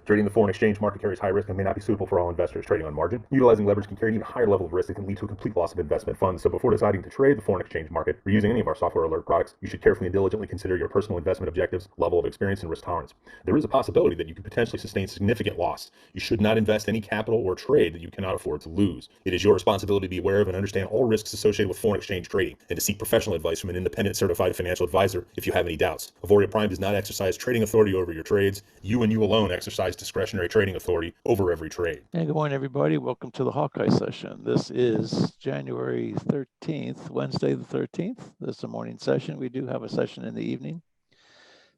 Trading the foreign exchange market carries high risk and may not be suitable for all investors. Trading on margin, utilizing leverage can carry an even higher level of risk that can lead to a complete loss of investment funds. So before deciding to trade the foreign exchange market or using any of our software alert products, you should carefully and diligently consider your personal investment objectives, level of experience, and risk tolerance. There is a possibility that you could potentially sustain significant loss. You should not invest any capital or trade that you cannot afford to lose. It is your responsibility to be aware of and understand all risks associated with foreign exchange trading and to seek professional advice from an independent certified financial advisor if you have any doubts. Auvoria Prime does not exercise trading authority over your trades. You and you alone exercise discretionary trading authority over every trade. And good morning, everybody. Welcome to the Hawkeye session. This is January 13th, Wednesday the 13th. This is a morning session. We do have a session in the evening.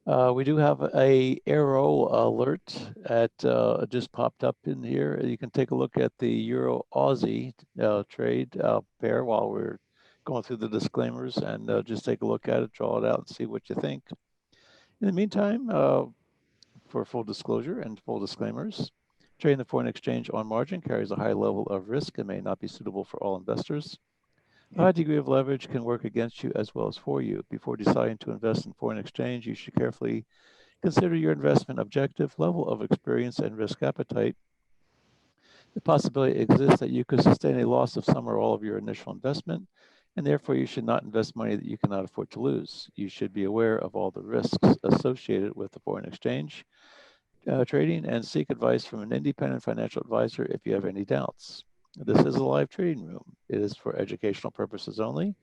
We do have a arrow alert at just popped up in here. You can take a look at the Euro Aussie trade pair while we're going through the disclaimers and just take a look at it, draw it out, and see what you think. In the meantime, for full disclosure and full disclaimers, trading the foreign exchange on margin carries a high level of risk and may not be suitable for all investors. A high degree of leverage can work against you as well as for you. Before deciding to invest in foreign exchange, you should carefully consider your investment objective, level of experience, and risk appetite. The possibility exists that you could sustain a loss of some or all of your initial investment, and therefore you should not invest money that you cannot afford to lose. You should be aware of all the risks associated with the foreign exchange trading and seek advice from an independent financial advisor if you have any doubts. This is a live trading room. It is for educational purposes only.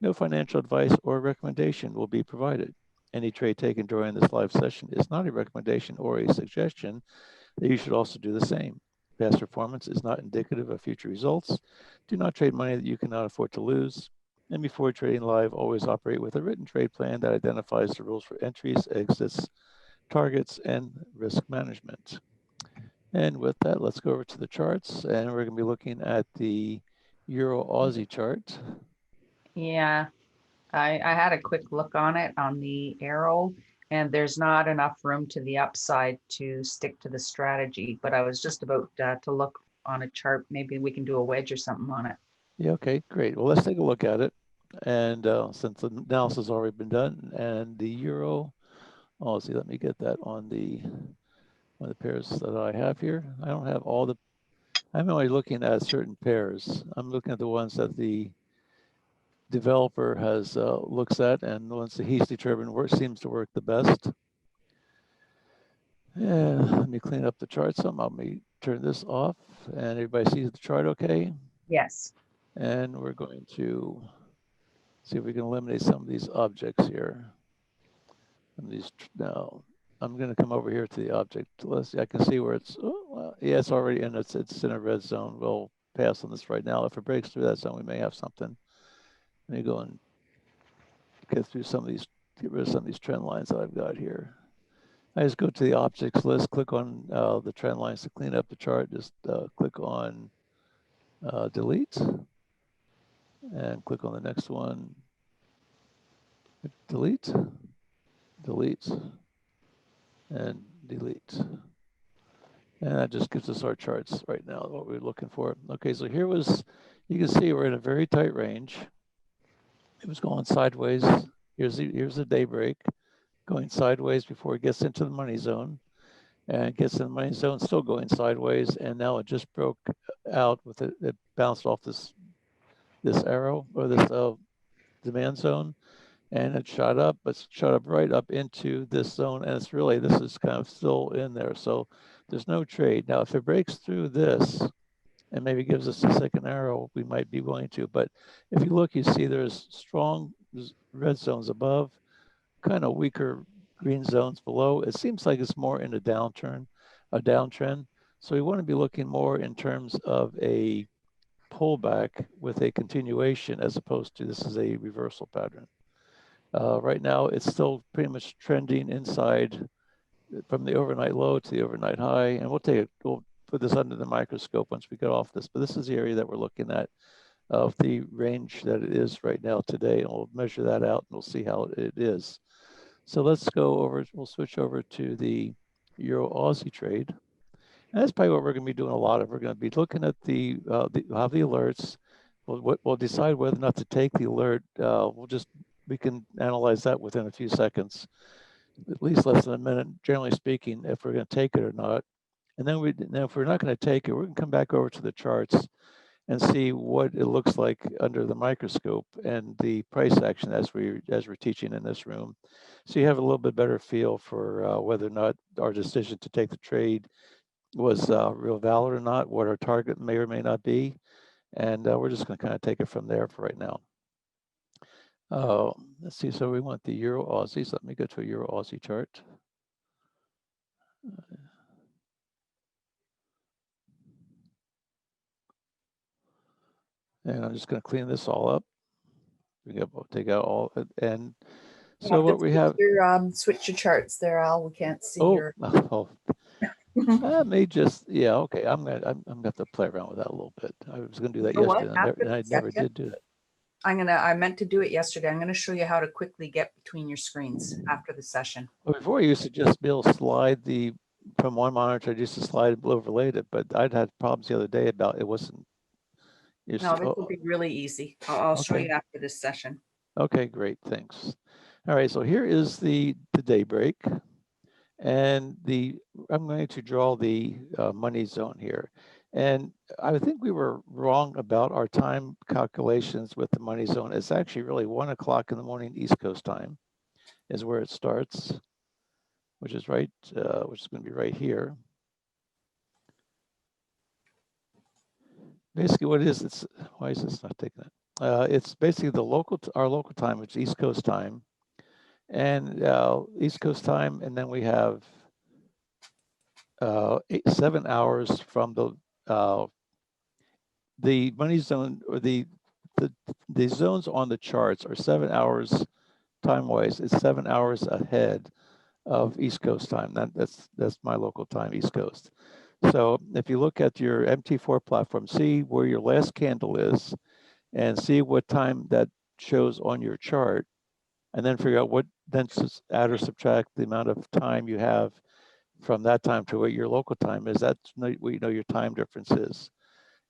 No financial advice or recommendation will be provided. Any trade taken during this live session is not a recommendation or a suggestion that you should also do the same. Past performance is not indicative of future results. Do not trade money that you cannot afford to lose. And before trading live, always operate with a written trade plan that identifies the rules for entries, exits, targets, and risk management. And with that, let's go over to the charts, and we're going to be looking at the Euro Aussie chart. Yeah, I had a quick look on it on the arrow, and there's not enough room to the upside to stick to the strategy. But I was just about to look on a chart. Maybe we can do a wedge or something on it. Yeah, okay, great. Well, let's take a look at it. And since the analysis has already been done, and the Euro, oh, let's see, let me get that on the pairs that I have here. I don't have all the, I'm only looking at certain pairs. I'm looking at the ones that the developer has looks at, and the ones that he's determined seems to work the best. And let me clean up the chart some. Let me turn this off, and everybody sees the chart okay? Yes. And we're going to see if we can eliminate some of these objects here. And these now, I'm going to come over here to the object list. I can see where it's, oh, well, yeah, it's already in, it's in a red zone. We'll pass on this right now. If it breaks through that zone, we may have something. Let me go and get through some of these, get rid of some of these trend lines that I've got here. I just go to the objects list, click on the trend lines to clean up the chart. Just click on delete and click on the next one. Delete, delete, and delete. And that just gives us our charts right now, what we're looking for. Okay, so here was, you can see we're in a very tight range. It was going sideways. Here's the daybreak, going sideways before it gets into the money zone. And gets in the money zone, still going sideways. And now it just broke out with it. It bounced off this arrow or this demand zone. And it shot up, but shot up right up into this zone. And it's really, this is kind of still in there. So there's no trade. Now, if it breaks through this and maybe gives us a second arrow, we might be willing to. But if you look, you see there's strong red zones above, kind of weaker green zones below. It seems like it's more in a downtrend. So we want to be looking more in terms of a pullback with a continuation as opposed to this is a reversal pattern. Right now, it's still pretty much trending inside from the overnight low to the overnight high. And we'll put this under the microscope once we get off this. But this is the area that we're looking at of the range that it is right now today. And we'll measure that out and we'll see how it is. So let's go over, we'll switch over to the Euro Aussie trade. And that's probably what we're going to be doing a lot of. We're going to be looking at the alerts. We'll decide whether or not to take the alert. We can analyze that within a few seconds, at least less than a minute, generally speaking, if we're going to take it or not. And then if we're not going to take it, we're going to come back over to the charts and see what it looks like under the microscope and the price action as we're teaching in this room. So you have a little bit better feel for whether or not our decision to take the trade was real valid or not, what our target may or may not be. And we're just going to kind of take it from there for right now. Let's see, so we want the Euro Aussies. Let me go to a Euro Aussie chart. And I'm just going to clean this all up. We'll take out all, and so what we have. Switch your charts there, Al. We can't see your. Oh, I may just, yeah, okay. I'm gonna have to play around with that a little bit. I was gonna do that yesterday, and I never did do that. I meant to do it yesterday. I'm gonna show you how to quickly get between your screens after the session. Well, before I used to just be able to slide from one monitor, I used to slide it, overlaid it, but I'd had problems the other day about it wasn't. No, this will be really easy. I'll show you after this session. Okay, great, thanks. All right, so here is the daybreak, and I'm going to draw the money zone here. And I think we were wrong about our time calculations with the money zone. It's actually really 1 o'clock in the morning East Coast time is where it starts, which is going to be right here. Basically what it is, why is this not taking it? It's basically our local time, which is East Coast time, and East Coast time, and then we have 7 hours from the money zone, or the zones on the charts are 7 hours time-wise. It's 7 hours ahead of East Coast time. That's my local time, East Coast. So if you look at your MT4 platform, see where your last candle is, and see what time that shows on your chart, and then figure out then add or subtract the amount of time you have from that time to what your local time is. That's what your time difference is.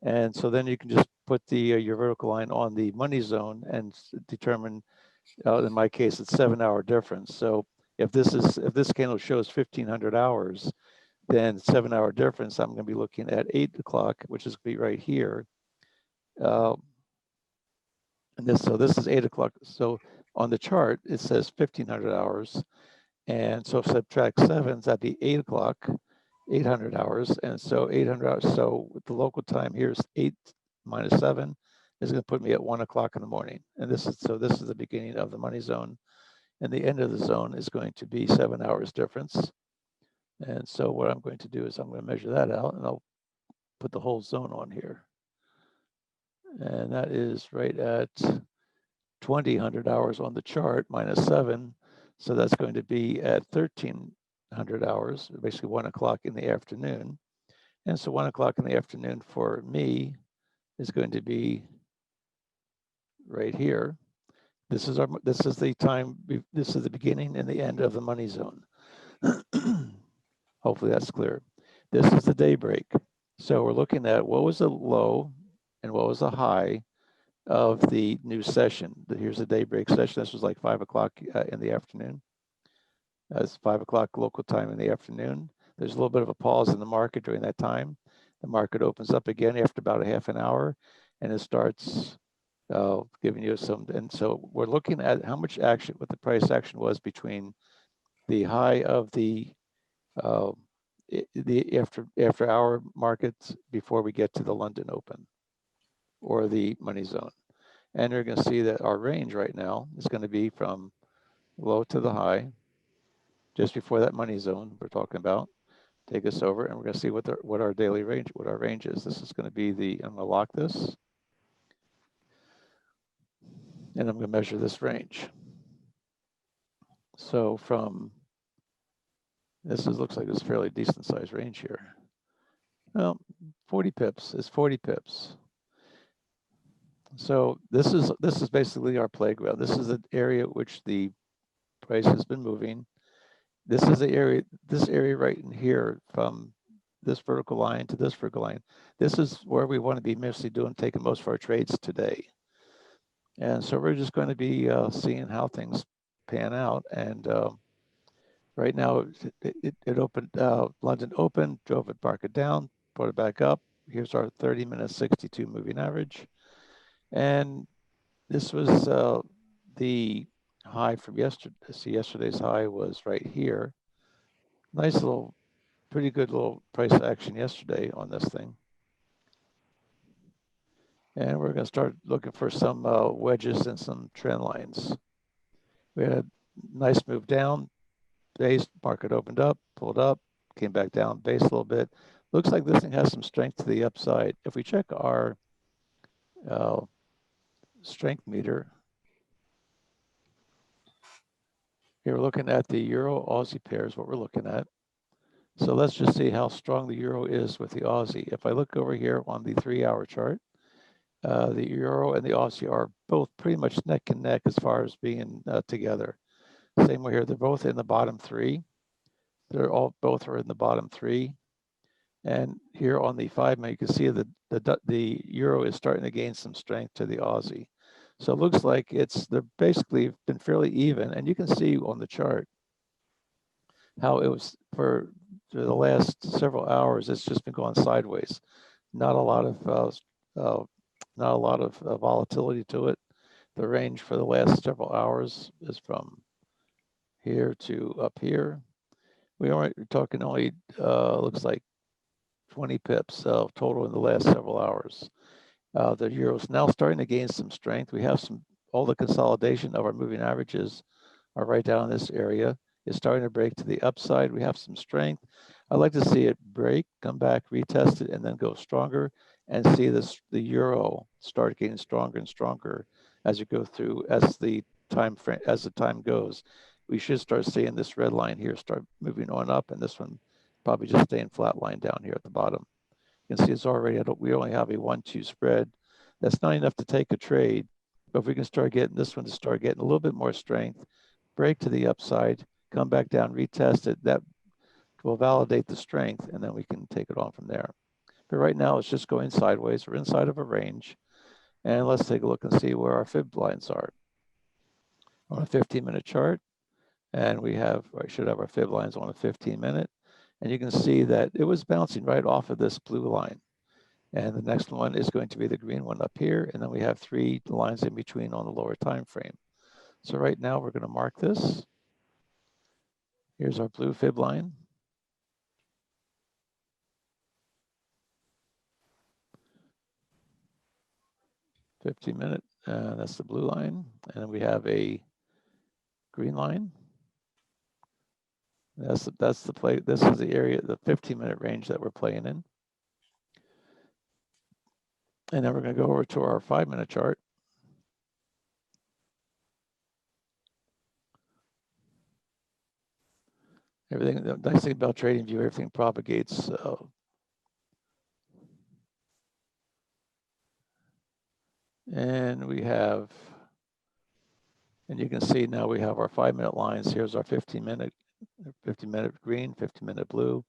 And so then you can just put your vertical line on the money zone and determine, in my case, it's 7 hour difference. So if this candle shows 1500 hours, then 7 hour difference, I'm going to be looking at 8 o'clock, which is going to be right here. And this is 8 o'clock. So on the chart, it says 1500 hours. And so subtract 7, that'd be 8 o'clock, 800 hours. And so 800 hours. So the local time here is 8 minus 7 is going to put me at 1 o'clock in the morning. And this is the beginning of the money zone. And the end of the zone is going to be 7 hours difference. And so what I'm going to do is I'm going to measure that out, and I'll put the whole zone on here. And that is right at 2000 hours on the chart minus 7. So that's going to be at 1300 hours, basically 1 o'clock in the afternoon. And so 1 o'clock in the afternoon for me is going to be right here. This is the time, this is the beginning and the end of the money zone. Hopefully that's clear. This is the daybreak. So we're looking at what was the low and what was the high of the new session. Here's the daybreak session. This was like 5 o'clock in the afternoon. That's 5 o'clock local time in the afternoon. There's a little bit of a pause in the market during that time. The market opens up again after about a half an hour, and it starts giving you some. And so we're looking at how much action, what the price action was between the high of the after hour markets before we get to the London Open or the money zone. And you're going to see that our range right now is going to be from low to the high, just before that money zone we're talking about. Take us over, and we're going to see what our daily range, what our range is. This is going to be I'm going to lock this, and I'm going to measure this range. So from looks like it's a fairly decent sized range here. Well, 40 pips is 40 pips. So this is basically our playground. This is the area which the price has been moving. This is the area, this area right in here, from this vertical line to this vertical line. This is where we want to be mostly taking most of our trades today. And so we're just going to be seeing how things pan out. And Right now, it opened, London opened, drove it market down, put it back up. Here's our 30-minute 62 moving average. And this was the high from yesterday. See, yesterday's high was right here. Nice little, pretty good little price action yesterday on this thing. And we're going to start looking for some wedges and some trend lines. We had a nice move down, base, market opened up, pulled up, came back down, base a little bit. Looks like this thing has some strength to the upside. If we check our strength meter, here we're looking at the Euro Aussie pair is what we're looking at. So let's just see how strong the Euro is with the Aussie. If I look over here on the 3-hour chart, the Euro and the Aussie are both pretty much neck and neck as far as being together. Same way here, they're both in the bottom 3. Both are in the bottom 3. And here on the 5-minute, you can see the Euro is starting to gain some strength to the Aussie. So it looks like they're basically been fairly even. And you can see on the chart how it was for the last several hours, it's just been going sideways. Not a lot of volatility to it. The range for the last several hours is from here to up here. We're talking only looks like 20 pips total in the last several hours. The Euro's now starting to gain some strength. We have all the consolidation of our moving averages are right down in this area. It's starting to break to the upside. We have some strength. I'd like to see it break, come back, retest it, and then go stronger, and see the Euro start getting stronger and stronger as you go through, as the time goes. We should start seeing this red line here start moving on up, and this one probably just staying flat line down here at the bottom. You can see it's already, we only have a 1-2 spread. That's not enough to take a trade, but if we can start getting this one to start getting a little bit more strength, break to the upside, come back down, retest it, that will validate the strength, and then we can take it on from there. But right now, it's just going sideways. We're inside of a range. And let's take a look and see where our fib lines are. On a 15-minute chart, and I should have our fib lines on a 15-minute. And you can see that it was bouncing right off of this blue line. And the next one is going to be the green one up here. And then we have 3 lines in between on the lower time frame. So right now, we're going to mark this. Here's our blue fib line. $15-minute, that's the blue line. And then we have a green line. That's the play. This is the area, the 15-minute range that we're playing in. And then we're going to go over to our 5-minute chart. Everything, the nice thing about TradingView, everything propagates. And we have, and you can see now we have our 5-minute lines. Here's our 15-minute green, 15-minute blue.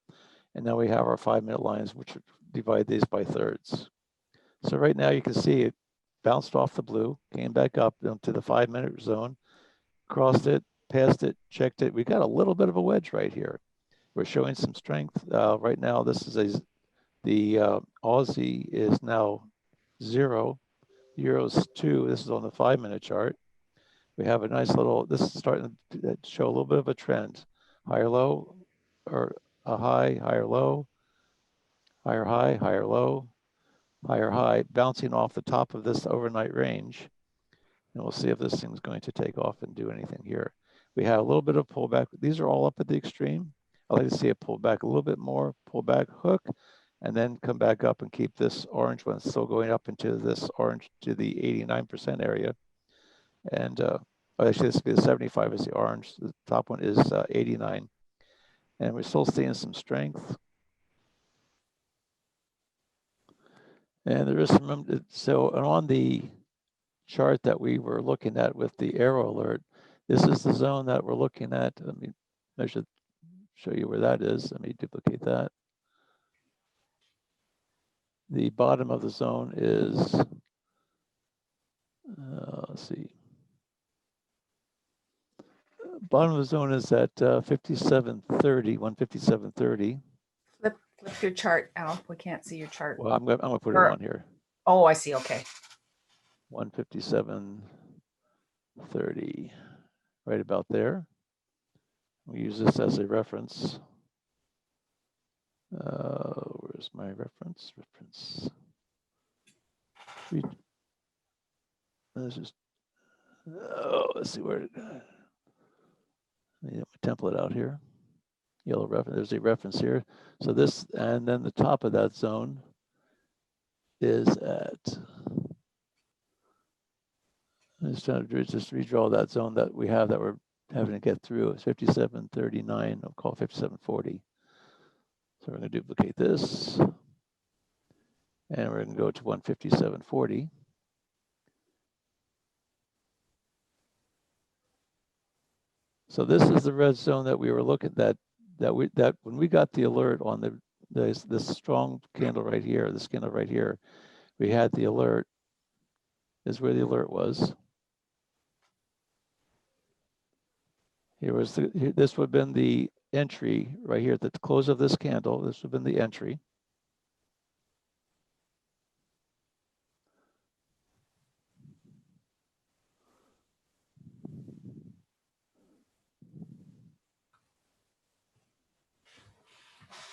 And now we have our 5-minute lines, which divide these by thirds. So right now you can see it bounced off the blue, came back up into the 5-minute zone, crossed it, passed it, checked it. We got a little bit of a wedge right here. We're showing some strength. Right now, this is the Aussie is now 0, Euro's 2. This is on the 5-minute chart. We have a nice little, this is starting to show a little bit of a trend. Higher low, or a high, higher low, higher high, higher low, higher high, bouncing off the top of this overnight range. And we'll see if this thing's going to take off and do anything here. We have a little bit of pullback. These are all up at the extreme. I like to see it pull back a little bit more, pull back, hook, and then come back up and keep this orange one still going up into this orange to the 89% area. And actually, this would be the 75 is the orange. The top one is 89. And we're still seeing some strength. And there is some, so on the chart that we were looking at with the arrow alert, this is the zone that we're looking at. Let me measure, show you where that is. Let me duplicate that. The bottom of the zone is, let's see, Bottom of the zone is at 57.30, 157.30. Flip your chart, Al. We can't see your chart. Well, I'm gonna put it Or- on here. Oh, I see. Okay. 157.30, right about there. We use this as a reference. Where's my reference? Let's just, let's see where, let me get my template out here. Yellow reference, there's a reference here. So this, and then the top of that zone is at, I'm just trying to just redraw that zone that we have that we're having to get through. It's 57.39, I'll call it 57.40. So we're gonna duplicate this. And we're gonna go to 157.40. So this is the red zone that we were looking at, that when we got the alert on this strong candle right here, this candle right here, we had the alert, is where the alert was. Here was this would have been the entry right here at the close of this candle. This would have been the entry.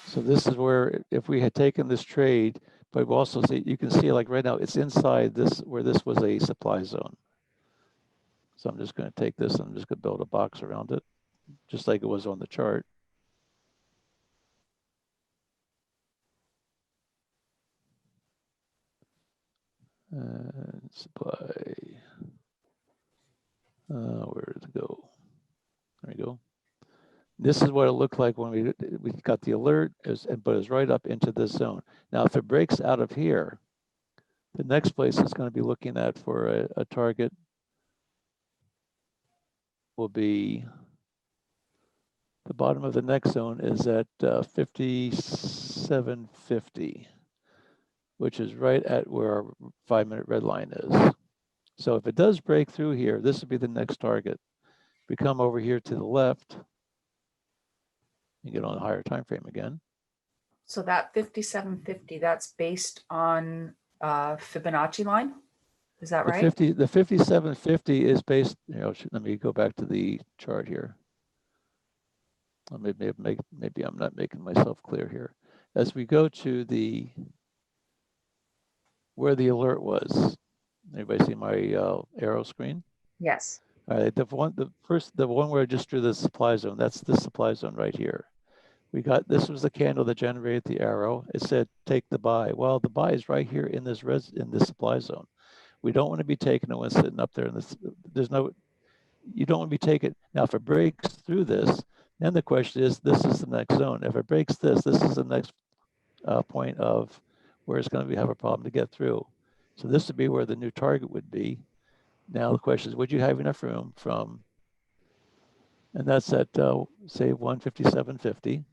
So this is where, if we had taken this trade, but we also see, you can see like right now, it's inside this, where this was a supply zone. So I'm just going to take this and I'm just going to build a box around it, just like it was on the chart. And supply, where did it go? There we go. This is what it looked like when we got the alert, but it's right up into this zone. Now, if it breaks out of here, the next place it's going to be looking at for a target will be, the bottom of the next zone is at 57.50, which is right at where our 5-minute red line is. So if it does break through here, this would be the next target. We come over here to the left, you get on a higher time frame again. So that 57.50, that's based on Fibonacci line. Is that right? The 57.50 is based, let me go back to the chart here. Maybe I'm not making myself clear here. As we go to where the alert was, anybody see my arrow screen? Yes. All right, the one where I just drew the supply zone, that's the supply zone right here. This was the candle that generated the arrow. It said, take the buy. Well, the buy is right here in this supply zone. We don't want to be taking it when it's sitting up there. You don't want to be taking, now if it breaks through this, then the question is, this is the next zone. If it breaks this is the next point of where it's going to have a problem to get through. So this would be where the new target would be. Now the question is, would you have enough room from, and that's at say 157.50.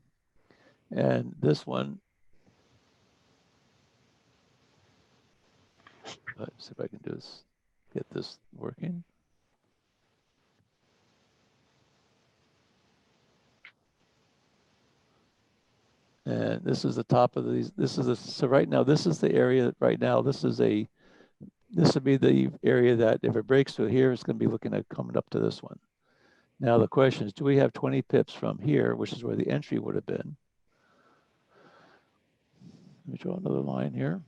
And this one, let's see if I can get this working. And this is the top of these. So right now, this is the area. Right now, this would be the area that if it breaks through here, it's going to be looking at coming up to this one. Now the question is, do we have 20 pips from here, which is where the entry would have been? Let me draw another line here.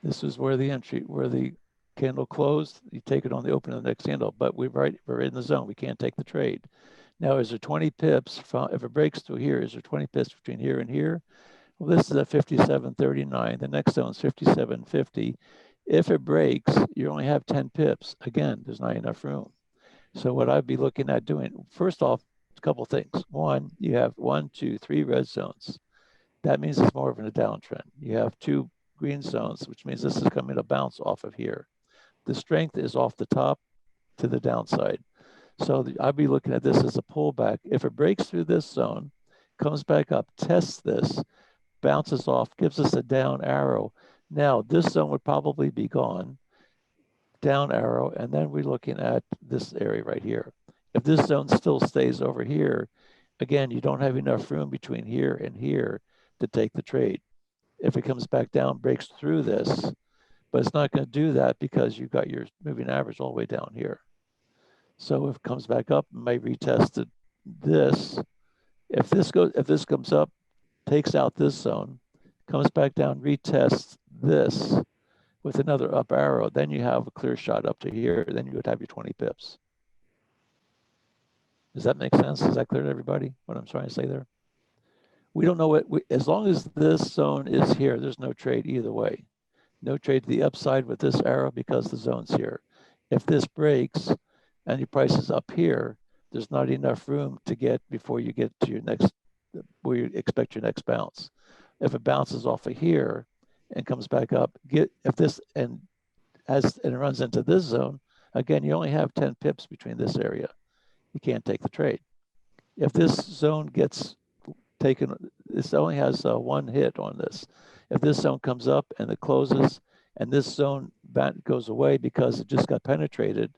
This is where the candle closed. You take it on the open of the next candle, but we're in the zone. We can't take the trade. Now, is there 20 pips if it breaks through here? Is there 20 pips between here and here? Well, this is at 57.39. The next zone is 57.50. If it breaks, you only have 10 pips. Again, there's not enough room. So what I'd be looking at doing, first off, a couple of things. One, you have 1, 2, 3 red zones. That means it's more of a downtrend. You have 2 green zones, which means this is coming to bounce off of here. The strength is off the top to the downside. So I'd be looking at this as a pullback. If it breaks through this zone, comes back up, tests this, bounces off, gives us a down arrow. Now, this zone would probably be gone. down arrow, and then we're looking at this area right here. If this zone still stays over here, again, you don't have enough room between here and here to take the trade. If it comes back down, breaks through this, but it's not going to do that because you've got your moving average all the way down here. So if it comes back up, it may retest this. If this comes up, takes out this zone, comes back down, retests this with another up arrow, then you have a clear shot up to here. Then you would have your 20 pips. Does that make sense? Is that clear to everybody, what I'm trying to say there? We don't know what, as long as this zone is here, there's no trade either way. No trade to the upside with this arrow because the zone's here. If this breaks and your price is up here, there's not enough room to get before you get to your next, where you expect your next bounce. If it bounces off of here and comes back up, if this and it runs into this zone, again, you only have 10 pips between this area. You can't take the trade. If this zone gets taken, this only has one hit on this. If this zone comes up and it closes and this zone goes away because it just got penetrated,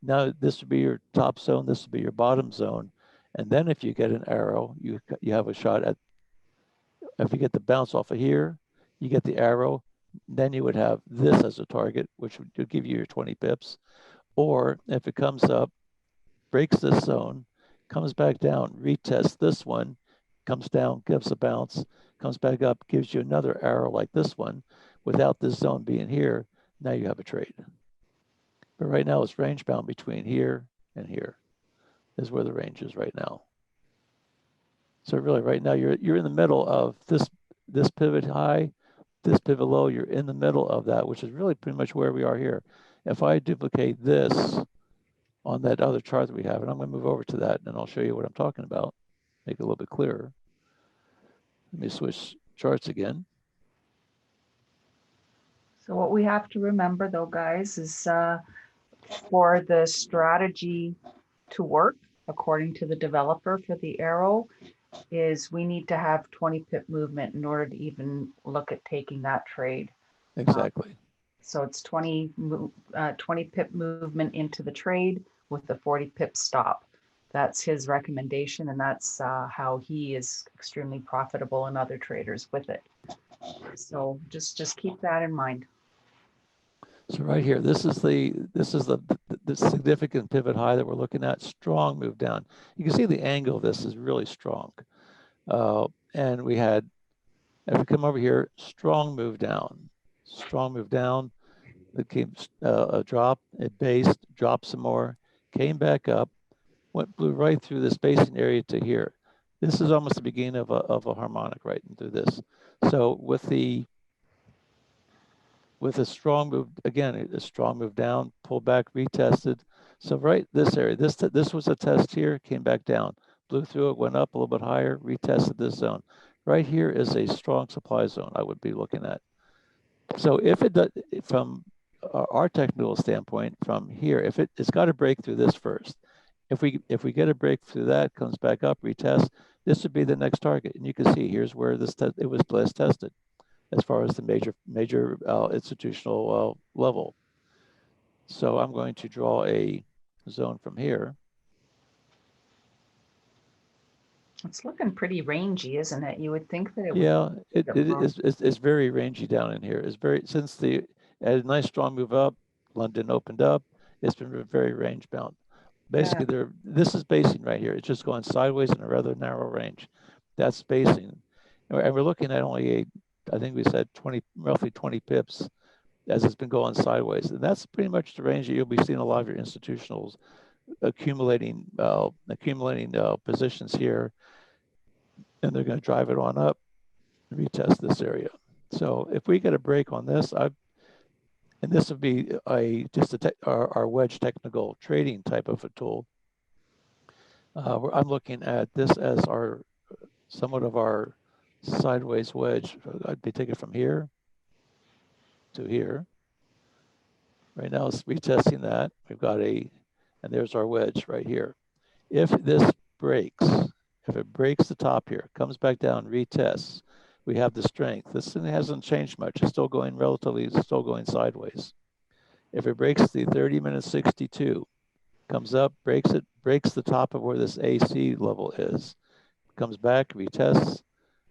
now this would be your top zone, this would be your bottom zone. And then if you get an arrow, you have a shot at, if you get the bounce off of here, you get the arrow, then you would have this as a target, which would give you your 20 pips. Or if it comes up, breaks this zone, comes back down, retests this one, comes down, gives a bounce, comes back up, gives you another arrow like this one, without this zone being here, now you have a trade. But right now it's range bound between here and here. This is where the range is right now. So really right now you're in the middle of this pivot high, this pivot low, you're in the middle of that, which is really pretty much where we are here. If I duplicate this on that other chart that we have, and I'm going to move over to that and I'll show you what I'm talking about, make it a little bit clearer. Let me switch charts again. So what we have to remember though, guys, is for the strategy to work according to the developer for the arrow, is we need to have 20 pip movement in order to even look at taking that trade. Exactly. So it's 20 pip movement into the trade with the 40 pip stop. That's his recommendation, and that's how he is extremely profitable and other traders with it. So just keep that in mind. So right here, this is the significant pivot high that we're looking at. Strong move down. You can see the angle of this is really strong. And we had, if we come over here, strong move down. Strong move down. It came a drop. It based, dropped some more, came back up, blew right through this basing area to here. This is almost the beginning of a harmonic right into this. So with a strong move, again, a strong move down, pull back, retested. So right this area, this was a test here, came back down, blew through it, went up a little bit higher, retested this zone. Right here is a strong supply zone I would be looking at. So if it does, from our technical standpoint, from here, if it's got to break through this first. If we get a break through that, comes back up, retest, this would be the next target. And you can see here's where it was last tested, as far as the major institutional level. So I'm going to draw a zone from here. It's looking pretty rangy, isn't it? You would think that it would. Yeah, it's very rangy down in here. It's very, since had a nice strong move up, London opened up, it's been very range bound. Basically, this is basing right here. It's just going sideways in a rather narrow range. That's basing. And we're looking at only I think we said roughly 20 pips as it's been going sideways. And that's pretty much the range that you'll be seeing a lot of your institutionals accumulating positions here. And they're going to drive it on up and retest this area. So if we get a break on this, and this would be our wedge technical trading type of a tool. I'm looking at this as somewhat of our sideways wedge. I'd be taking from here to here. Right now it's retesting that. We've got and there's our wedge right here. If this breaks, if it breaks the top here, comes back down, retests, we have the strength. This thing hasn't changed much. It's still going sideways. If it breaks the 30-minute 62, comes up, breaks it, breaks the top of where this AC level is, comes back, retests,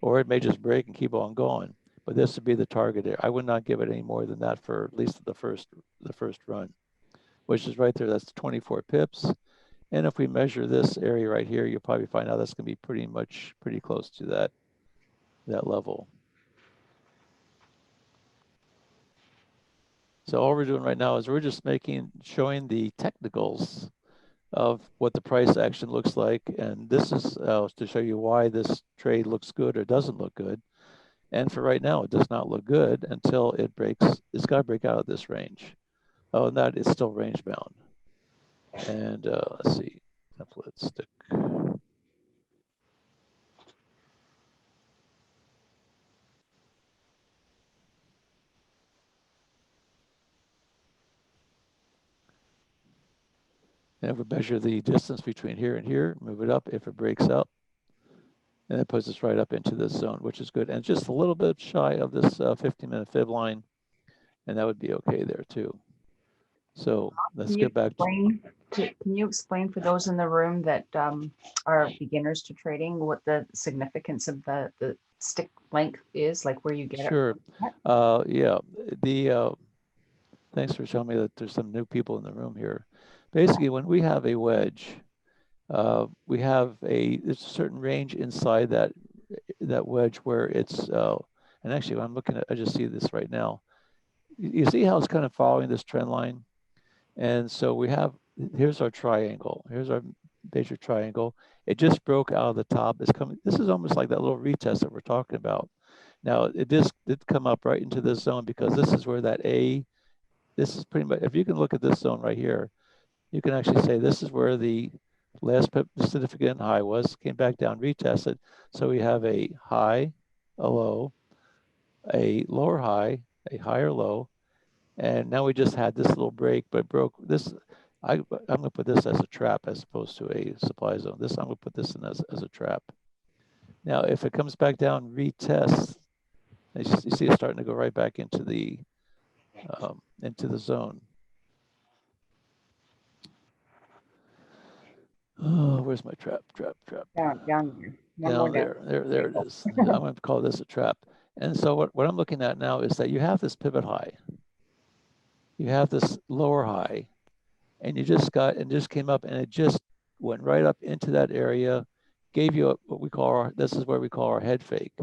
or it may just break and keep on going. But this would be the target area. I would not give it any more than that for at least the first run, which is right there. That's 24 pips. And if we measure this area right here, you'll probably find out that's going to be pretty close to that level. So all we're doing right now is we're just showing the technicals of what the price action looks like. And this is to show you why this trade looks good or doesn't look good. And for right now, it does not look good until it breaks. It's got to break out of this range. Oh, and that is still range bound. And let's see, template stick. And if we measure the distance between here and here, move it up if it breaks up. And it puts us right up into this zone, which is good. And just a little bit shy of this 15-minute fib line. And that would be okay there too. So let's get back to. Can you explain for those in the room that are beginners to trading what the significance of the stick length is, like where you get it? Sure. Yeah. Thanks for showing me that there's some new people in the room here. Basically, when we have a wedge, we have there's a certain range inside that wedge where it's, and actually I'm looking at, I just see this right now. You see how it's kind of following this trend line? And so we have, here's our triangle. Here's our major triangle. It just broke out of the top. It's coming, this is almost like that little retest that we're talking about. Now, it did come up right into this zone because this is where that this is pretty much, if you can look at this zone right here, you can actually say this is where the last significant high was, came back down, retested. So we have a high, a low, a lower high, a higher low, and now we just had this little break, but broke this. I'm going to put this as a trap as opposed to a supply zone. I'm going to put this in as a trap. Now, if it comes back down, retests, you see it starting to go right back into the zone. Oh, where's my trap? Down here. Down there. There it is. I'm going to call this a trap. And so what I'm looking at now is that you have this pivot high. You have this lower high, and just came up, and it just went right up into that area, gave you what we call this is where we call our head fake.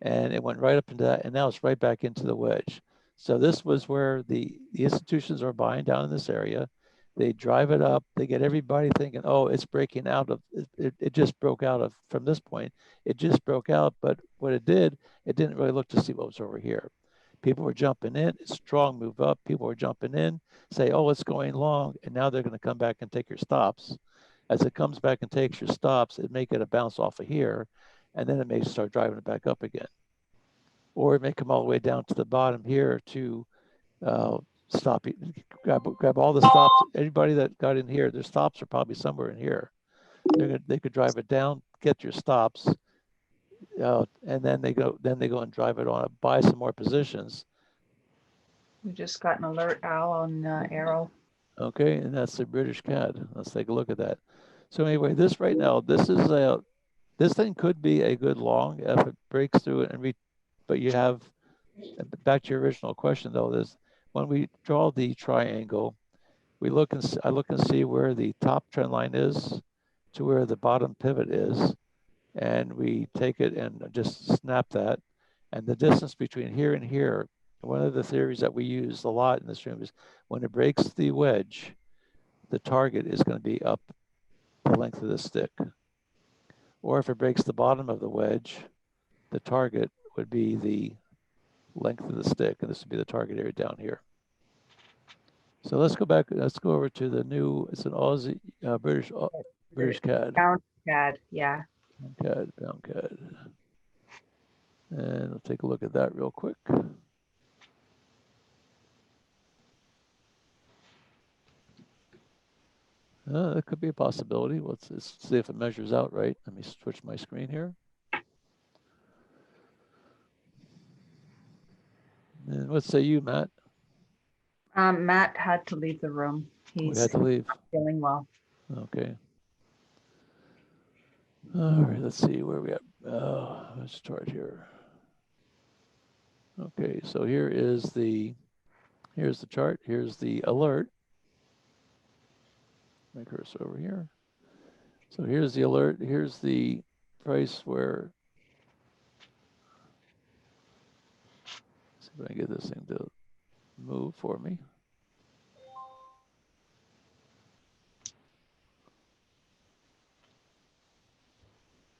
And it went right up into that, and now it's right back into the wedge. So this was where the institutions are buying down in this area. They drive it up. They get everybody thinking, oh, it's breaking out of, it just broke out of, from this point, it just broke out. But what it didn't really look to see what was over here. People were jumping in, strong move up. People were jumping in, say, oh, it's going long. And now they're going to come back and take your stops. As it comes back and takes your stops, it may get a bounce off of here, and then it may start driving it back up again. Or it may come all the way down to the bottom here to stop, grab all the stops. Anybody that got in here, their stops are probably somewhere in here. They could drive it down, get your stops, and then they go and drive it on, buy some more positions. We just got an alert, Al, on Arrow. Okay, and that's the British CAD. Let's take a look at that. So anyway, this right now, this thing could be a good long if it breaks through it but you have, back to your original question though, is when we draw the triangle, I look and see where the top trend line is to where the bottom pivot is, and we take it and just snap that. And the distance between here and here, one of the theories that we use a lot in this room is when it breaks the wedge, the target is going to be up the length of the stick. Or if it breaks the bottom of the wedge, the target would be the length of the stick, and this would be the target area down here. So let's go back. Let's go over to the new. It's an Aussie British CAD. Bound CAD, yeah. Bound CAD. And we'll take a look at that real quick. That could be a possibility. Let's see if it measures out right. Let me switch my screen here. And what say you, Matt? Matt had to leave the room. We He's had to leave. not feeling well. Okay. All right, let's see where we at. Let's start here. Okay, so here's the chart. Here's the alert. My cursor over here. So here's the alert. Here's the price where. See if I can get this thing to move for me.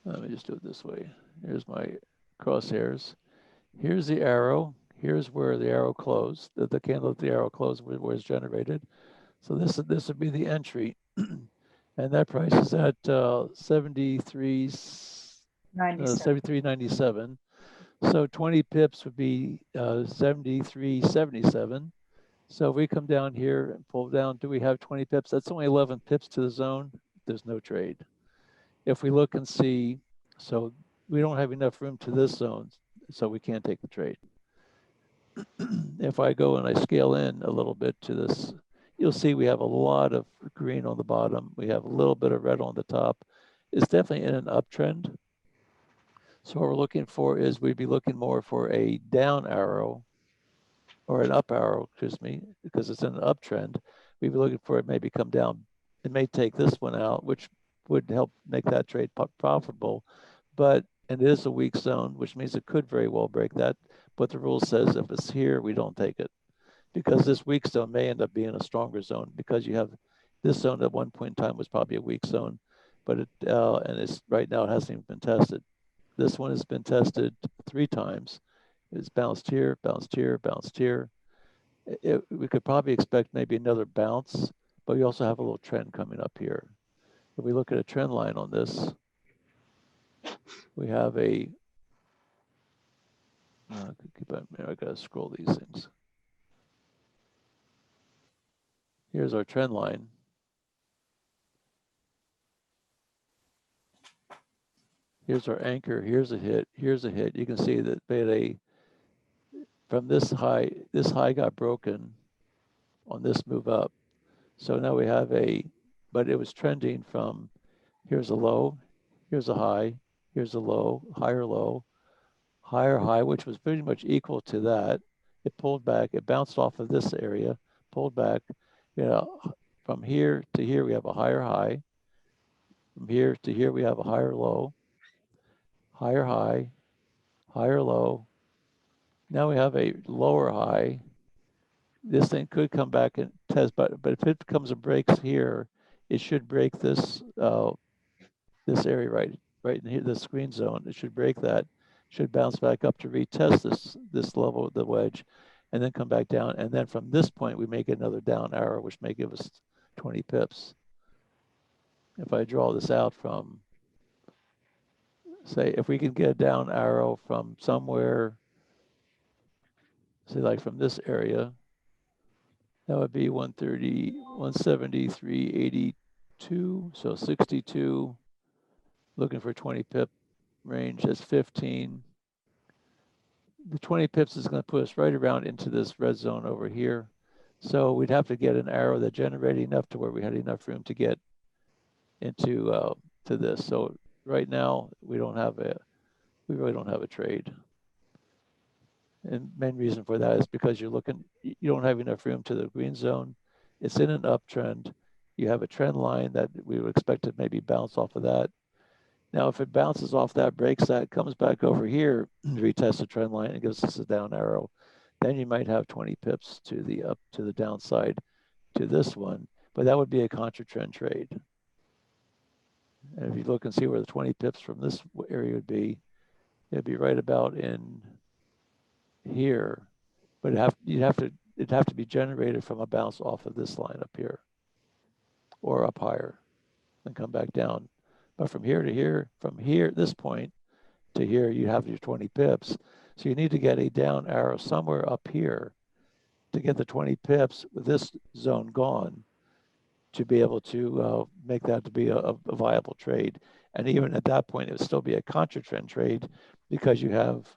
Let me just do it this way. Here's my crosshairs. Here's the arrow. Here's where the arrow closed. The candle at the arrow closed where it's generated. So this would be the entry, and that price is at 73.97. So 20 pips would be 73.77. So if we come down here and pull down, do we have 20 pips? That's only 11 pips to the zone. There's no trade. If we look and see, so we don't have enough room to this zone, so we can't take the trade. If I go and I scale in a little bit to this, you'll see we have a lot of green on the bottom. We have a little bit of red on the top. It's definitely in an uptrend. So what we're looking for is we'd be looking more for a down arrow or an up arrow, excuse me, because it's in an uptrend. We'd be looking for it maybe come down. It may take this one out, which would help make that trade profitable. But it is a weak zone, which means it could very well break that. But the rule says if it's here, we don't take it. Because this weak zone may end up being a stronger zone because you have this zone at one point in time was probably a weak zone, but it and it's right now it hasn't even been tested. This one has been tested 3 times. It's bounced here, bounced here, bounced here. We could probably expect maybe another bounce, but we also have a little trend coming up here. If we look at a trend line on this, we have a. I gotta scroll these things. Here's our trend line. Here's our anchor. Here's a hit. Here's a hit. You can see that from this high got broken on this move up. So now we have but it was trending from here's a low, here's a high, here's a low, higher low, higher high, which was pretty much equal to that. It pulled back. It bounced off of this area, pulled back. From here to here we have a higher high. From here to here we have a higher low, higher high, higher low. Now we have a lower high. This thing could come back and test, but if it comes and breaks here, it should break this this area right in here, this green zone. It should break that. Should bounce back up to retest this level of the wedge, and then come back down. And then from this point, we may get another down arrow, which may give us 20 pips. If I draw this out from, say, if we can get a down arrow from somewhere, say like from this area, that would be 130, 173.82, so 62, looking for 20 pip range, that's 15. The 20 pips is going to put us right around into this red zone over here. So we'd have to get an arrow that generated enough to where we had enough room to get into to this. So right now we really don't have a trade. And main reason for that is because you don't have enough room to the green zone. It's in an uptrend. You have a trend line that we would expect to maybe bounce off of that. Now, if it bounces off that, breaks that, comes back over here, retest the trend line and gives us a down arrow, then you might have 20 pips to the downside to this one, but that would be a contra trend trade. And if you look and see where the 20 pips from this area would be, it'd be right about in here, but it'd have to be generated from a bounce off of this line up here or up higher and come back down. But from here to here, this point to here, you have your 20 pips. So you need to get a down arrow somewhere up here to get the 20 pips with this zone gone to be able to make that to be a viable trade. And even at that point, it would still be a contra trend trade because you have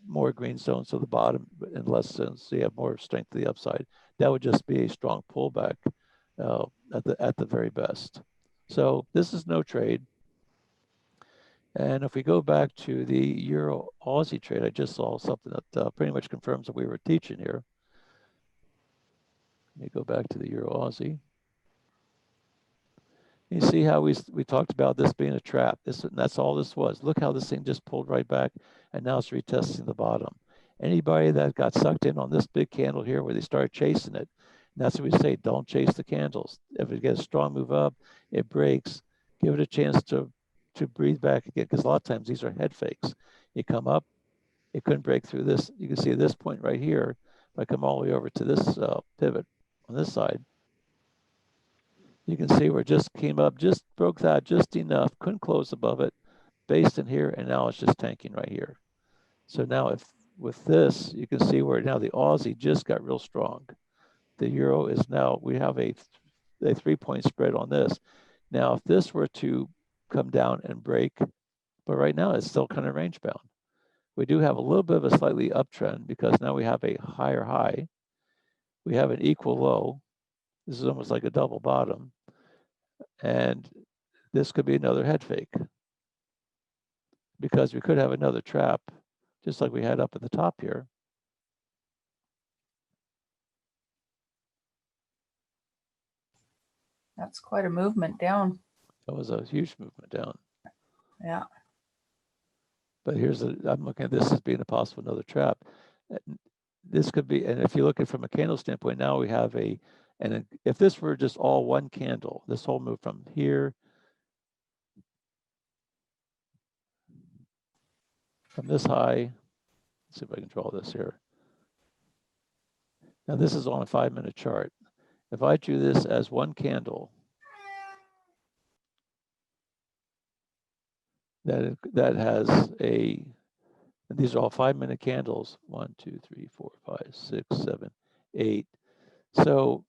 more greenstone to the bottom and less stones, so you have more strength to the upside. That would just be a strong pullback at the very best. So this is no trade. And if we go back to the Euro Aussie trade, I just saw something that pretty much confirms what we were teaching here. Let me go back to the Euro Aussie. You see how we talked about this being a trap. That's all this was. Look how this thing just pulled right back, and now it's retesting the bottom. Anybody that got sucked in on this big candle here where they started chasing it, and that's what we say, don't chase the candles. If it gets a strong move up, it breaks, give it a chance to breathe back again, because a lot of times these are head fakes. You come up, it couldn't break through this. You can see this point right here. If I come all the way over to this pivot on this side, you can see where it just came up, just broke that just enough, couldn't close above it, based in here, and now it's just tanking right here. So now if with this, you can see where now the Aussie just got real strong. The Euro is now, we have a 3-point spread on this. Now, if this were to come down and break, but right now it's still kind of range bound. We do have a little bit of a slightly uptrend because now we have a higher high. We have an equal low. This is almost like a double bottom. And this could be another head fake because we could have another trap, just like we had up at the top here. That's quite a movement down. That was a huge movement down. Yeah. But I'm looking at this as being a possible another trap. This could be, and if you look at it from a candle standpoint, now we have and if this were just all one candle, this whole move from here, from this high, let's see if I can draw this here. Now this is on a 5-minute chart. If I drew this as one candle, that has and these are all 5-minute candles. 1, 2, 3, 4, 5, 6, 7, 8. So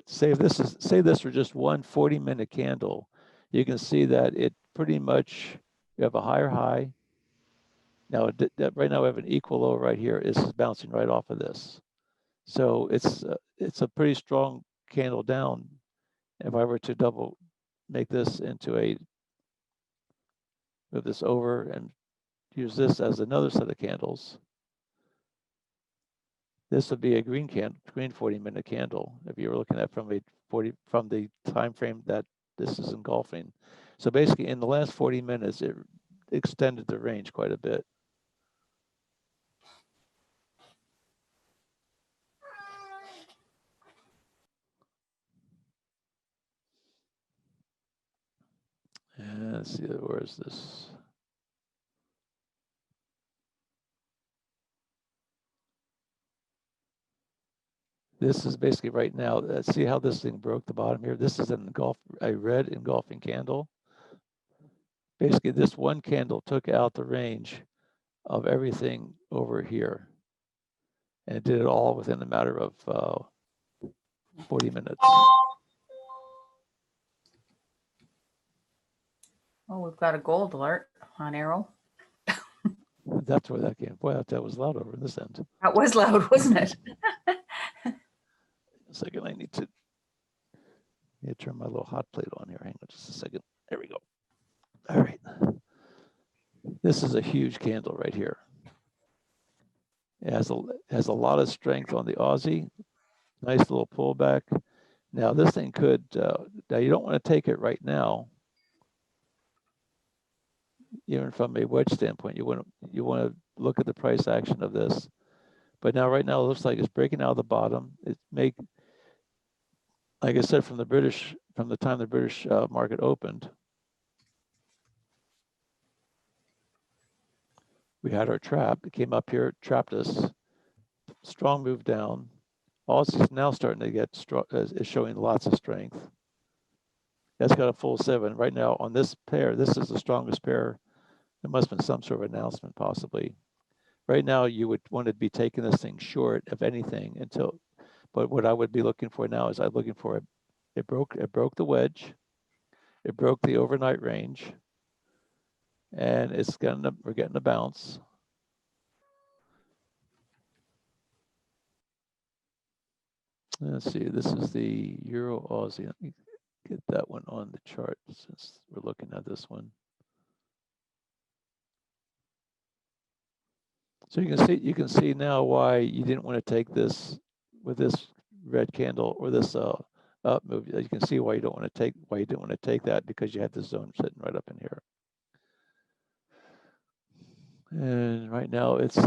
say this were just one 40-minute candle, you can see that it pretty much, you have a higher high. Now right now we have an equal low right here. This is bouncing right off of this. So it's a pretty strong candle down. If I were to make this into move this over and use this as another set of candles, this would be a green 40-minute candle if you were looking at from the time frame that this is engulfing. So basically in the last 40 minutes, it extended the range quite a bit. And let's see, where is this? This is basically right now, see how this thing broke the bottom here? This is a red engulfing candle. Basically, this one candle took out the range of everything over here. And it did it all within a matter of 40 minutes. Oh, we've got a gold alert on Arrow. That's where that came. Boy, that was loud over this end. That was loud, wasn't it? A second, I need to turn my little hot plate on here. Hang on just a second. There we go. All right. This is a huge candle right here. It has a lot of strength on the Aussie. Nice little pullback. Now this thing could, now you don't want to take it right now. Even from a wedge standpoint, you want to look at the price action of this. But now right now it looks like it's breaking out of the bottom. Like I said, from the time the British market opened, we had our trap. It came up here, trapped us. Strong move down. Aussie's now starting to get strong, is showing lots of strength. That's got a full 7 right now on this pair. This is the strongest pair. There must have been some sort of announcement, possibly. Right now, you would want to be taking this thing short, if anything, but what I would be looking for now is I'm looking for it broke the wedge, it broke the overnight range, and we're getting a bounce. Let's see, this is the Euro Aussie. Let me get that one on the chart since we're looking at this one. So you can see now why you didn't want to take this with this red candle or this up move. You can see why you don't want to take why you didn't want to take that, because you had the zone sitting right up in here. And right now it's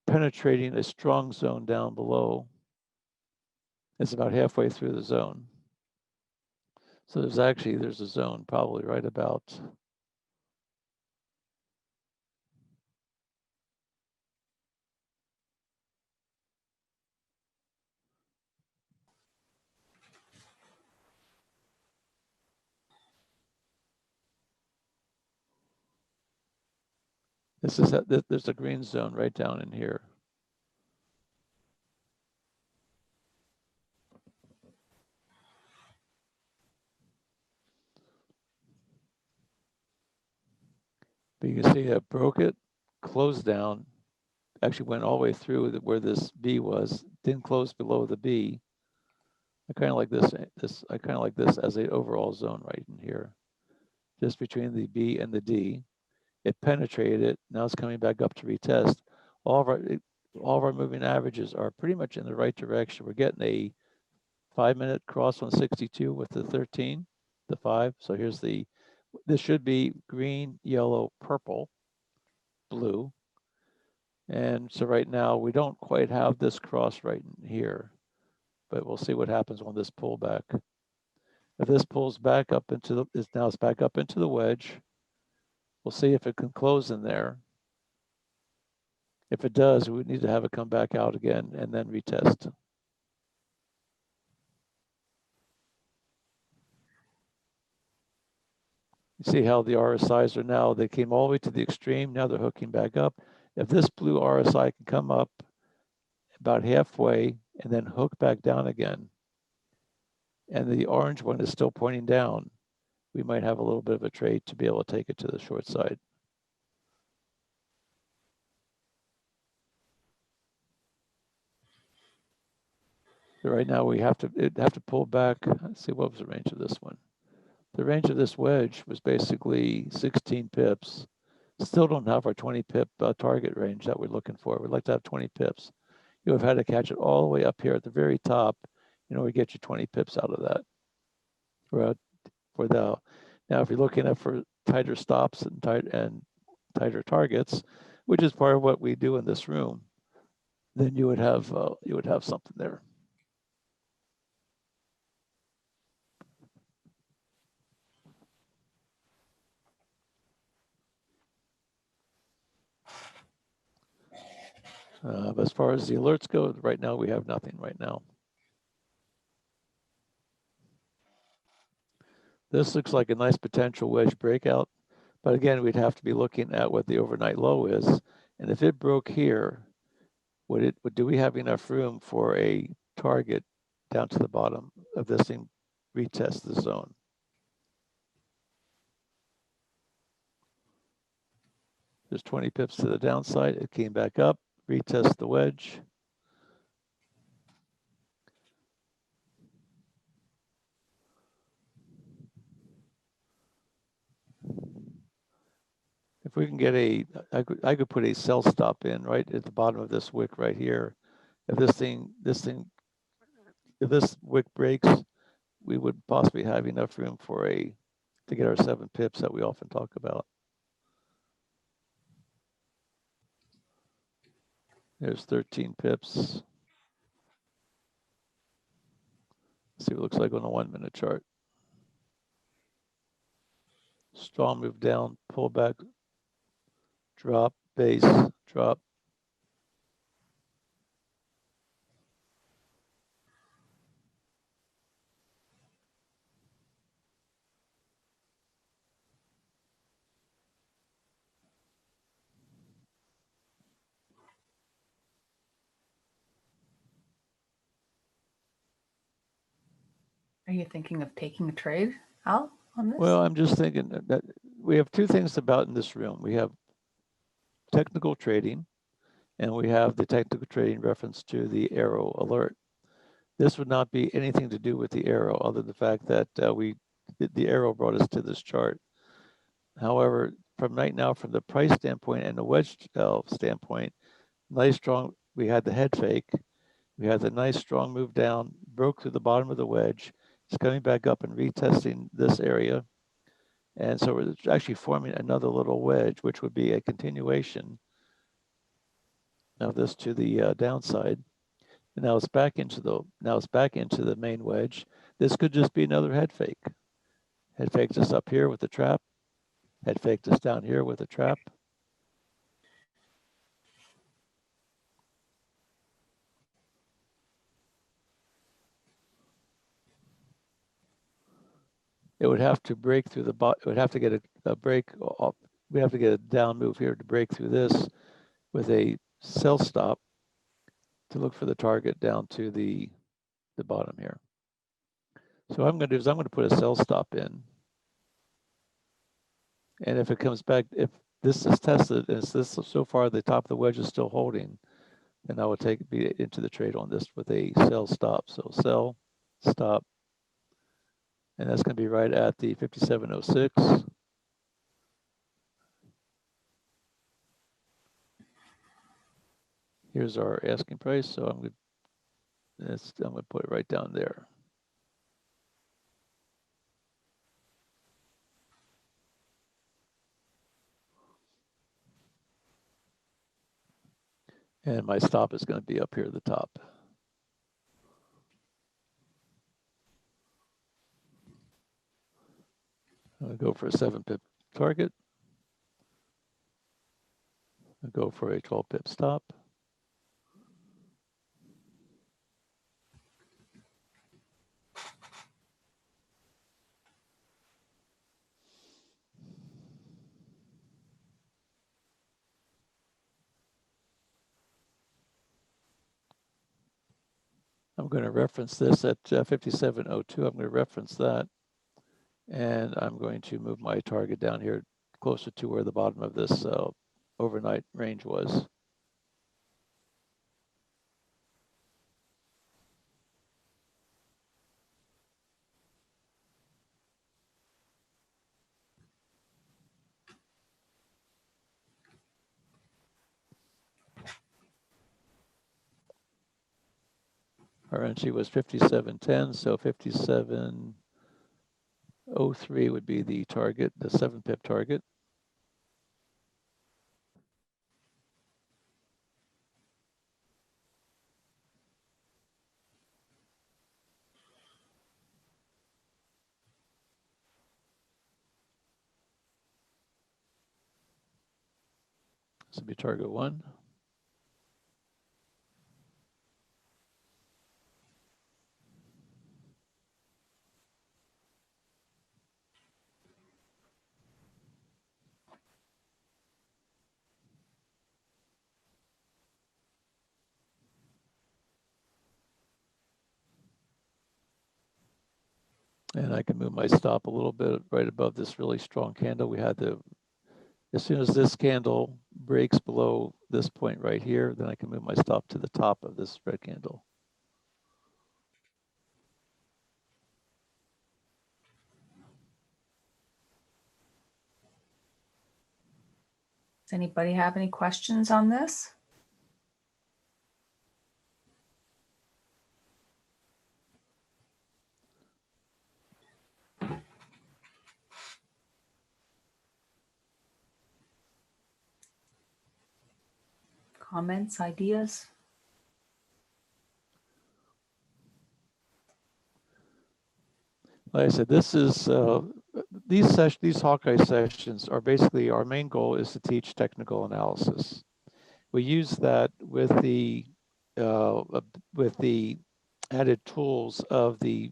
penetrating a strong zone down below. It's about halfway through the zone. So there's a zone probably right about there's a green zone right down in here. But you can see it broke it, closed down, actually went all the way through where this B was, didn't close below the B. I kind of like I kind of like this as an overall zone right in here, just between the B and the D. It penetrated it. Now it's coming back up to retest. All of our moving averages are pretty much in the right direction. We're getting a 5-minute cross on 62 with the 13, the 5. So this should be green, yellow, purple, blue. And so right now we don't quite have this cross right in here, but we'll see what happens on this pullback. If this pulls back up into it's back up into the wedge. We'll see if it can close in there. If it does, we need to have it come back out again and then retest. You see how the RSIs are now, they came all the way to the extreme, now they're hooking back up. If this blue RSI can come up about halfway and then hook back down again, and the orange one is still pointing down, we might have a little bit of a trade to be able to take it to the short side. So right now we have to pull back. Let's see, what was the range of this one? The range of this wedge was basically 16 pips. Still don't have our 20 pip target range that we're looking for. We'd like to have 20 pips. You have had to catch it all the way up here at the very top in order to get you 20 pips out of that. Now, if you're looking at for tighter stops and tighter targets, which is part of what we do in this room, then you would have something there. But as far as the alerts go, right now we have nothing right now. This looks like a nice potential wedge breakout, but again, we'd have to be looking at what the overnight low is, and if it broke here, do we have enough room for a target down to the bottom of this thing, retest the zone? There's 20 pips to the downside. It came back up, retest the wedge. If we can get I could put a sell stop in right at the bottom of this wick right here. If if this wick breaks, we would possibly have enough room to get our 7 pips that we often talk about. There's 13 pips. Let's see what it looks like on a 1-minute chart. Strong move down, pull back, drop, base, drop. Are you thinking of taking a trade, Al, on this? Well, I'm just thinking that we have 2 things about in this room. We have technical trading, and we have the technical trading reference to the arrow alert. This would not be anything to do with the arrow, other than the fact that the arrow brought us to this chart. However, from right now, from the price standpoint and the wedge standpoint, nice strong. We had the head fake. We had the nice strong move down, broke through the bottom of the wedge. It's coming back up and retesting this area. And so we're actually forming another little wedge, which would be a continuation of this to the downside. And now it's back into the main wedge. This could just be another head fake. Head faked us up here with the trap. Head faked us down here with a trap. It would have to break through the bot. It would have to get a break off. We have to get a down move here to break through this with a sell stop to look for the target down to the bottom here. So what I'm going to do is I'm going to put a sell stop in. And if it comes back, if this is tested and it's this so far the top of the wedge is still holding, then I would be into the trade on this with a sell stop. So sell, stop. And that's going to be right at the 57.06. Here's our asking price. So I'm going to put it right down there. And my stop is going to be up here at the top. I'm going to go for a 7-pip target. I'll go for a 12-pip stop. I'm going to reference this at 57.02. I'm going to reference that. And I'm going to move my target down here closer to where the bottom of this overnight range was. Our entry was 57.10, so 57.03 would be the target, the 7-pip target. This would be target 1. And I can move my stop a little bit right above this really strong candle. We had to, as soon as this candle breaks below this point right here, then I can move my stop to the top of this red candle. Does anybody have any questions on this? Comments, ideas? Like I said, this is these Hawkeye sessions are basically, our main goal is to teach technical analysis. We use that with the added tools of the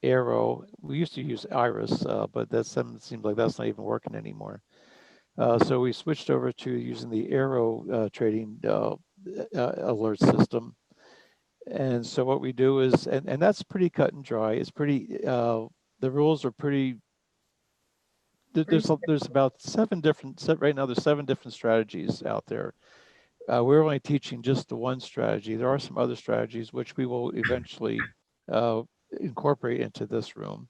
arrow. We used to use IRIS, but that seems like that's not even working anymore. So we switched over to using the arrow trading alert system. And so what we do is, and that's pretty cut and dry. It's pretty, the rules are pretty, there's about right now there's 7 different strategies out there. we're only teaching just the one strategy. There are some other strategies which we will eventually incorporate into this room.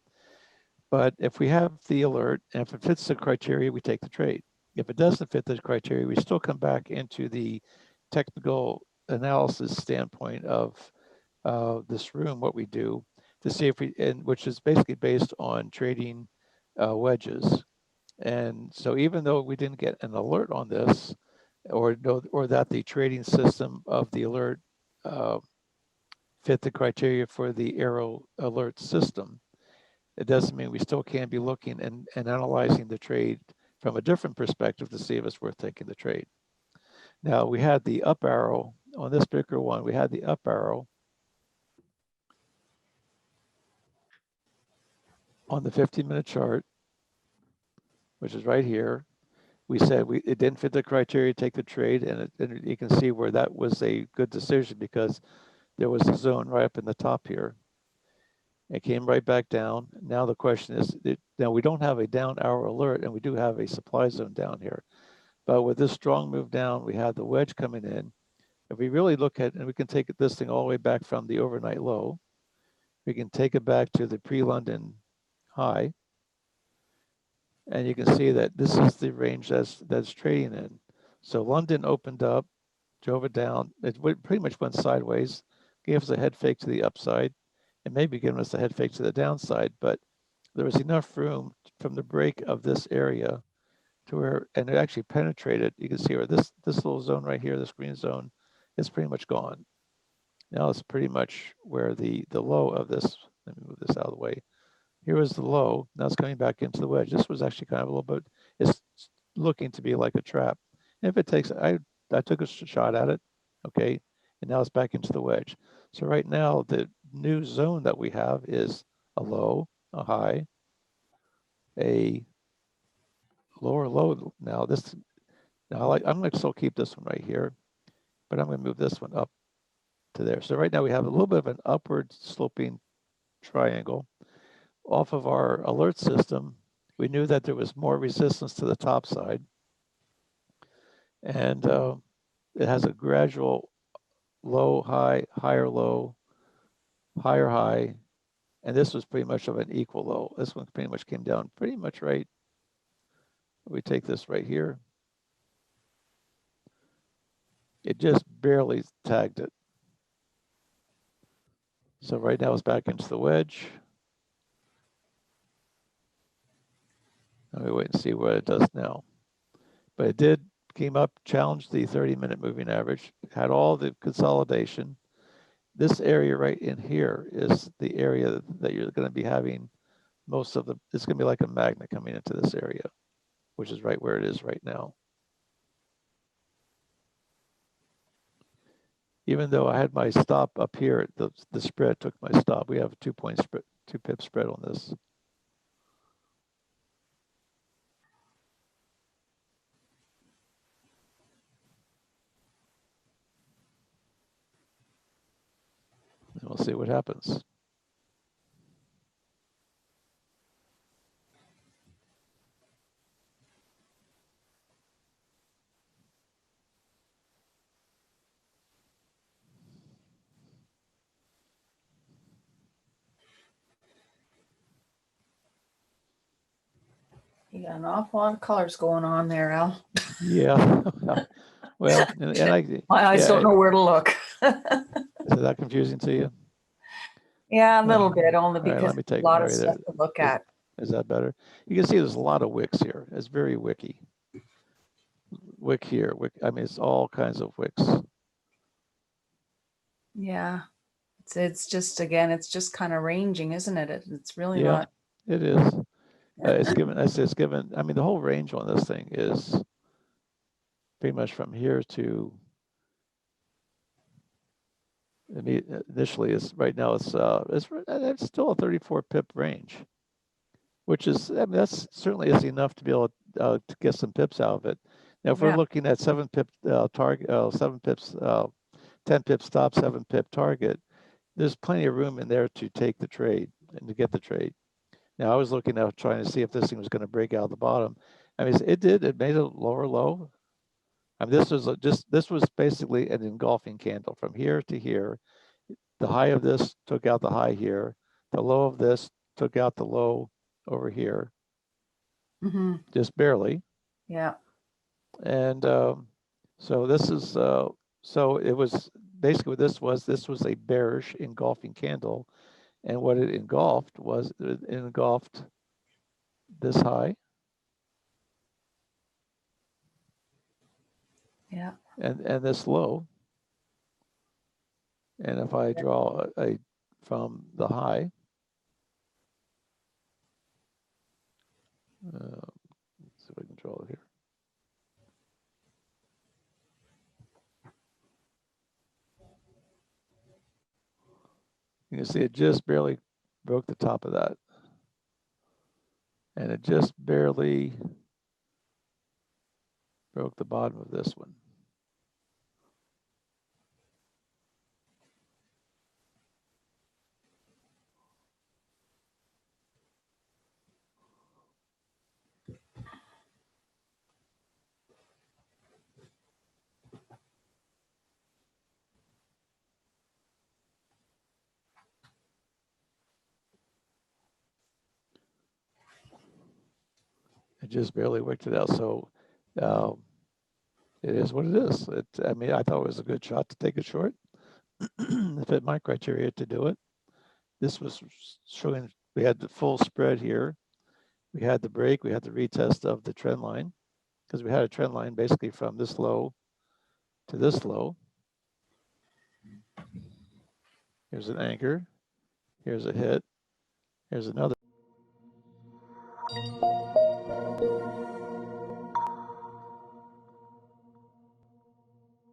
But if we have the alert, and if it fits the criteria, we take the trade. If it doesn't fit the criteria, we still come back into the technical analysis standpoint of this room, what we do to see if we, and which is basically based on trading wedges. And so even though we didn't get an alert on this, or that the trading system of the alert fit the criteria for the arrow alert system, it doesn't mean we still can't be looking and analyzing the trade from a different perspective to see if it's worth taking the trade. Now we had the up arrow on this particular one, we had the up arrow on the 15-minute chart, which is right here. We said it didn't fit the criteria to take the trade, and you can see where that was a good decision because there was a zone right up in the top here. It came right back down. Now the question is, now we don't have a down arrow alert, and we do have a supply zone down here. But with this strong move down, we had the wedge coming in. If we really look at, and we can take this thing all the way back from the overnight low, we can take it back to the pre-London high. And you can see that this is the range that's trading in. So London opened up, drove it down. It pretty much went sideways, gave us a head fake to the upside, and maybe giving us a head fake to the downside. But there was enough room from the break of this area to where, and it actually penetrated. You can see where this little zone right here, this green zone, is pretty much gone. Now it's pretty much where the low of this, let me move this out of the way. Here was the low. Now it's coming back into the wedge. This was actually kind of a little bit, it's looking to be like a trap. And if it takes, I took a shot at it, okay, and now it's back into the wedge. So right now, the new zone that we have is a low, a high, a lower low. Now I'm going to still keep this one right here, but I'm going to move this one up to there. So right now we have a little bit of an upward sloping triangle. Off of our alert system, we knew that there was more resistance to the top side. And it has a gradual low, high, higher low, higher high. And this was pretty much of an equal low. This one pretty much came down pretty much right. We take this right here. It just barely tagged it. So right now it's back into the wedge. Let me wait and see what it does now. But it came up, challenged the 30-minute moving average, had all the consolidation. This area right in here is the area that you're going to be having most of it's going to be like a magnet coming into this area, which is right where it is right now. Even though I had my stop up here, the spread took my stop. We have a 2-point spread, 2-pip spread on this. And we'll see what happens. You got an awful lot of colors going on there, Al. Yeah. Well, and My eyes don't know where to look. Is that confusing to you? Yeah, a little bit, only All right, because let me take a lot it of right stuff there. to look at. Is that better? You can see there's a lot of wicks here. It's very wicky. Wick here, wick. I mean, it's all kinds of wicks. Yeah, it's just, again, it's just kind of ranging, isn't it? It's really Yeah, not. it is. It's given. It's given. I mean, the whole range on this thing is pretty much from here to. I mean, initially, it's right now. It's still a 34 pip range, which is, I mean, that's certainly is enough to be able to get some pips out of it. Now, if we're Yeah. looking at 7 pip target, 7 pips, 10 pip stop, 7 pip target, there's plenty of room in there to take the trade and to get the trade. Now, I was looking at trying to see if this thing was going to break out of the bottom. I mean, it did. It made a lower low, I mean, this was basically an engulfing candle from here to here. The high of this took out the high here. The low of this took out the low over here, Mm-hmm. just barely. Yeah. And so this is, so it was basically what this was a bearish engulfing candle. And what it engulfed was, it engulfed this high. Yeah. And this low. And if I draw a from the high, let's see if I can draw it here. You can see it just barely broke the top of that. And it just barely broke the bottom of this one. It just barely worked it out. So it is what it is. I mean, I thought it was a good shot to take a short. It fit my criteria to do it. This was showing we had the full spread here. We had the break, we had the retest of the trend line, because we had a trend line basically from this low to this low. Here's an anchor. Here's a hit. Here's another